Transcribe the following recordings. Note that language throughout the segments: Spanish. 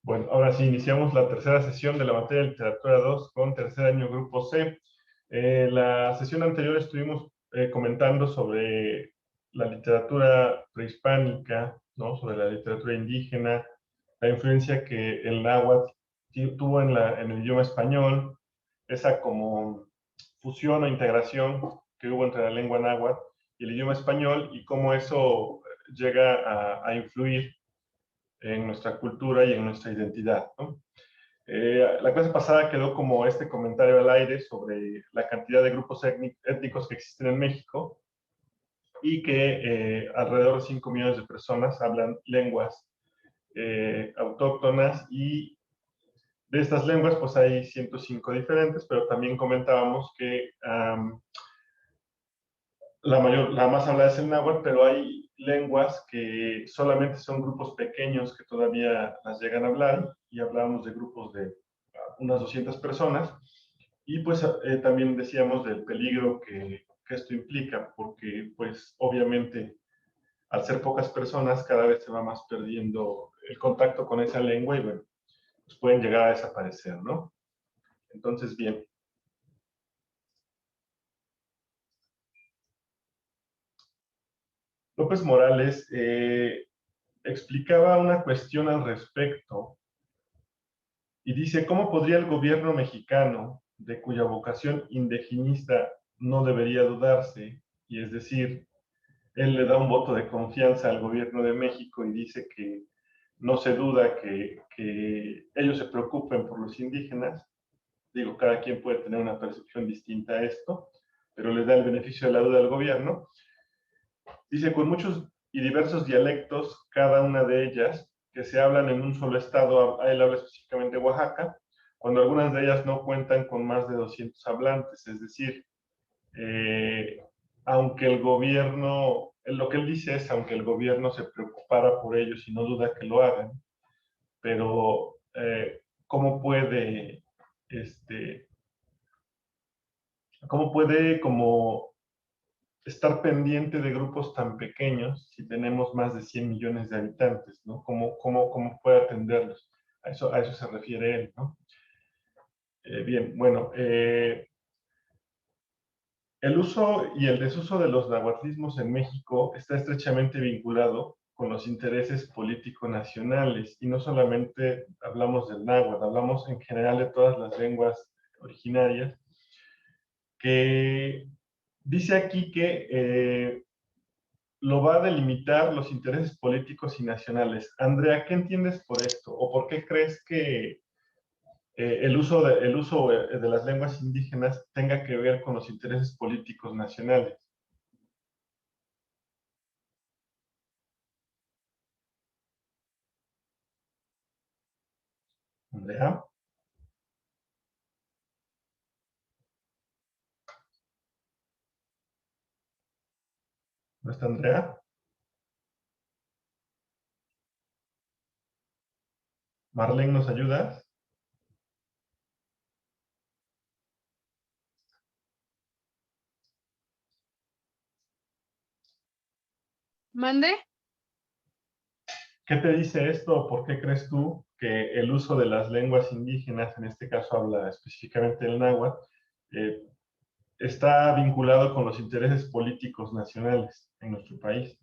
Bueno, ahora sí, iniciamos la tercera sesión de la materia de literatura 2 con tercer año grupo C. La sesión anterior estuvimos comentando sobre la literatura prehispánica, ¿no? Sobre la literatura indígena, la influencia que el náhuatl tuvo en el idioma español, esa como fusión o integración que hubo entre la lengua náhuatl y el idioma español y cómo eso llega a influir en nuestra cultura y en nuestra identidad, ¿no? La clase pasada quedó como este comentario al aire sobre la cantidad de grupos étnicos que existen en México y que alrededor de 5 millones de personas hablan lenguas autóctonas y de estas lenguas pues hay 105 diferentes, pero también comentábamos que la más hablada es el náhuatl, pero hay lenguas que solamente son grupos pequeños que todavía las llegan a hablar y hablamos de grupos de unas 200 personas. Y pues también decíamos del peligro que esto implica, porque pues obviamente al ser pocas personas cada vez se va más perdiendo el contacto con esa lengua y bueno, pues pueden llegar a desaparecer, ¿no? Entonces, bien. López Morales explicaba una cuestión al respecto y dice, ¿cómo podría el gobierno mexicano, de cuya vocación indigenista no debería dudarse, y es decir, él le da un voto de confianza al gobierno de México y dice que no se duda que ellos se preocupen por los indígenas? Digo, cada quien puede tener una percepción distinta a esto, pero le da el beneficio de la duda al gobierno. Dice, con muchos y diversos dialectos, cada una de ellas, que se hablan en un solo estado, él habla específicamente de Oaxaca, cuando algunas de ellas no cuentan con más de 200 hablantes, es decir, eh, aunque el gobierno, lo que él dice es, aunque el gobierno se preocupara por ellos y no duda que lo hagan, pero ¿cómo puede, este, cómo puede como estar pendiente de grupos tan pequeños si tenemos más de 100 millones de habitantes, ¿no? ¿Cómo puede atenderlos? A eso se refiere él, ¿no? Bien, bueno, el uso y el desuso de los nahuatlismos en México está estrechamente vinculado con los intereses políticos nacionales, y no solamente hablamos del náhuatl, hablamos en general de todas las lenguas originarias, que dice aquí que lo va a delimitar los intereses políticos y nacionales. Andrea, ¿qué entiendes por esto? ¿O por qué crees que el uso de las lenguas indígenas tenga que ver con los intereses políticos nacionales? Andrea, ¿no está Andrea? Marlene, ¿nos ayudas? ¿Mande? ¿Qué te dice esto? ¿Por qué crees tú que el uso de las lenguas indígenas, en este caso habla específicamente el náhuatl, eh, está vinculado con los intereses políticos nacionales en nuestro país?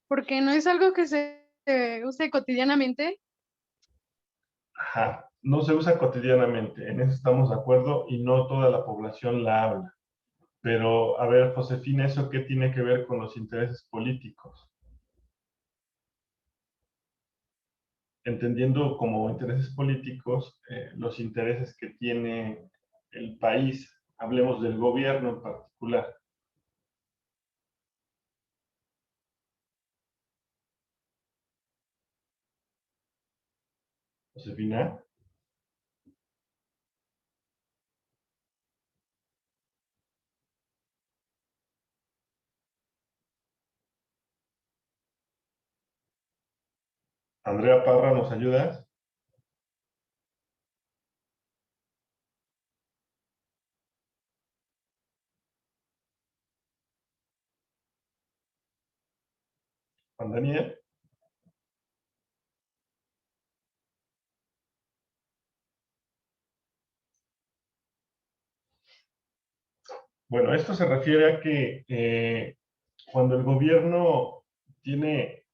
Porque no es algo que se use cotidianamente. Ajá, no se usa cotidianamente, en eso estamos de acuerdo, y no toda la población la habla. Pero, a ver, Josefina, ¿eso qué tiene que ver con los intereses políticos? Entendiendo como intereses políticos los intereses que tiene el país, hablemos del gobierno en particular. Josefina, Andrea Parra, ¿nos ayudas? Juan Daniel. Bueno, esto se refiere a que cuando el gobierno tiene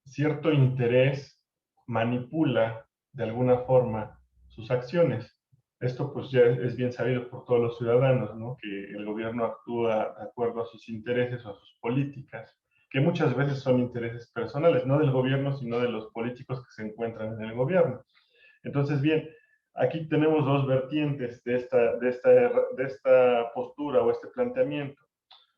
cierto interés, manipula de alguna forma sus acciones. Esto pues ya es bien sabido por todos los ciudadanos, ¿no? Que el gobierno actúa de acuerdo a sus intereses o a sus políticas, que muchas veces son intereses personales, no del gobierno, sino de los políticos que se encuentran en el gobierno. Entonces, bien, aquí tenemos dos vertientes de esta postura o este planteamiento.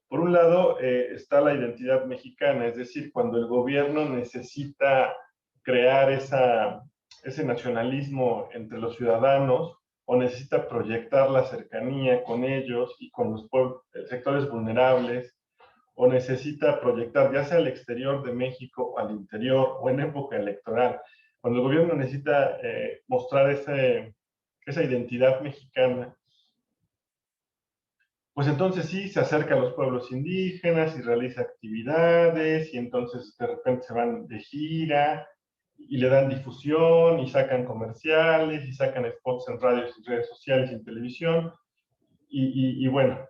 Por un lado, está la identidad mexicana, es decir, cuando el gobierno necesita crear ese nacionalismo entre los ciudadanos o necesita proyectar la cercanía con ellos y con los sectores vulnerables, o necesita proyectar ya sea al exterior de México o al interior o en época electoral. Cuando el gobierno necesita mostrar esa identidad mexicana, pues entonces sí, se acerca a los pueblos indígenas y realiza actividades y entonces de repente se van de gira y le dan difusión y sacan comerciales y sacan spots en radios y redes sociales y en televisión y bueno,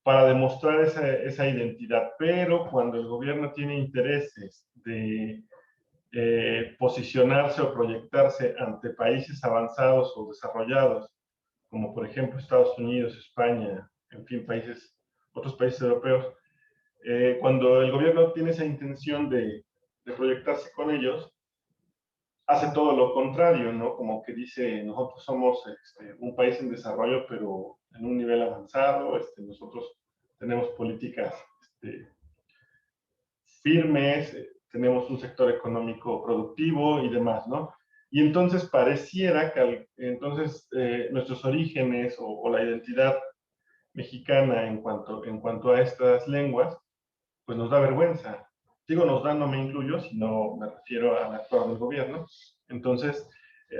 para demostrar esa identidad. Pero cuando el gobierno tiene intereses de posicionarse o proyectarse ante países avanzados o desarrollados, como por ejemplo Estados Unidos, España, en fin, otros países europeos, cuando el gobierno tiene esa intención de proyectarse con ellos, hace todo lo contrario, ¿no? Como que dice, nosotros somos un país en desarrollo, pero en un nivel avanzado, nosotros tenemos políticas firmes, tenemos un sector económico productivo y demás, ¿no? Y entonces pareciera que entonces nuestros orígenes o la identidad mexicana en cuanto a estas lenguas, pues nos da vergüenza. Digo, nos da, no me incluyo, sino me refiero al actuar del gobierno. Entonces,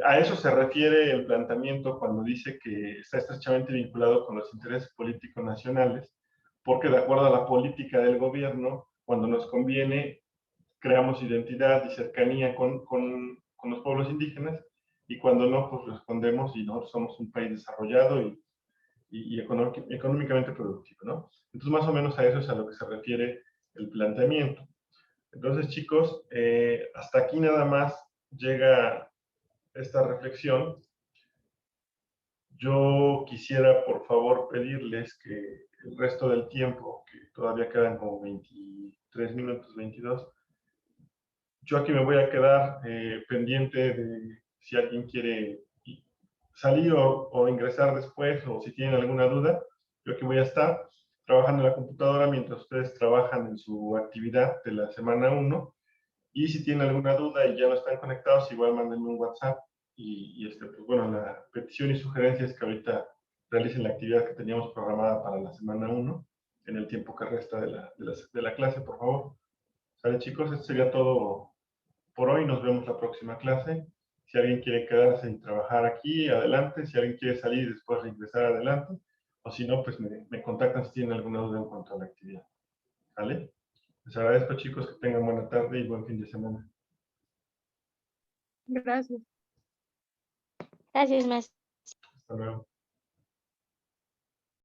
a eso se refiere el planteamiento cuando dice que está estrechamente vinculado con los intereses políticos nacionales, porque de acuerdo a la política del gobierno, cuando nos conviene, creamos identidad y cercanía con los pueblos indígenas, y cuando no, pues respondemos y nosotros somos un país desarrollado y económicamente productivo, ¿no? Entonces, más o menos a eso es a lo que se refiere el planteamiento. Entonces, chicos, hasta aquí nada más llega esta reflexión. Yo quisiera, por favor, pedirles que el resto del tiempo, que todavía quedan como 23 minutos, 22, yo aquí me voy a quedar pendiente de si alguien quiere salir o ingresar después, o si tienen alguna duda, yo aquí voy a estar trabajando en la computadora mientras ustedes trabajan en su actividad de la semana 1. Y si tienen alguna duda y ya no están conectados, igual mándenme un WhatsApp. Pues bueno, la petición y sugerencia es que ahorita realicen la actividad que teníamos programada para la semana 1, en el tiempo que resta de la clase, por favor. ¿Sale, chicos? Esto sería todo por hoy. Nos vemos la próxima clase. Si alguien quiere quedarse y trabajar aquí, adelante. Si alguien quiere salir y después regresar, adelante. O si no, pues me contactan si tienen alguna duda en cuanto a la actividad. ¿Vale? Les agradezco, chicos, que tengan buena tarde y buen fin de semana. Gracias. Gracias, maestro. Hasta luego.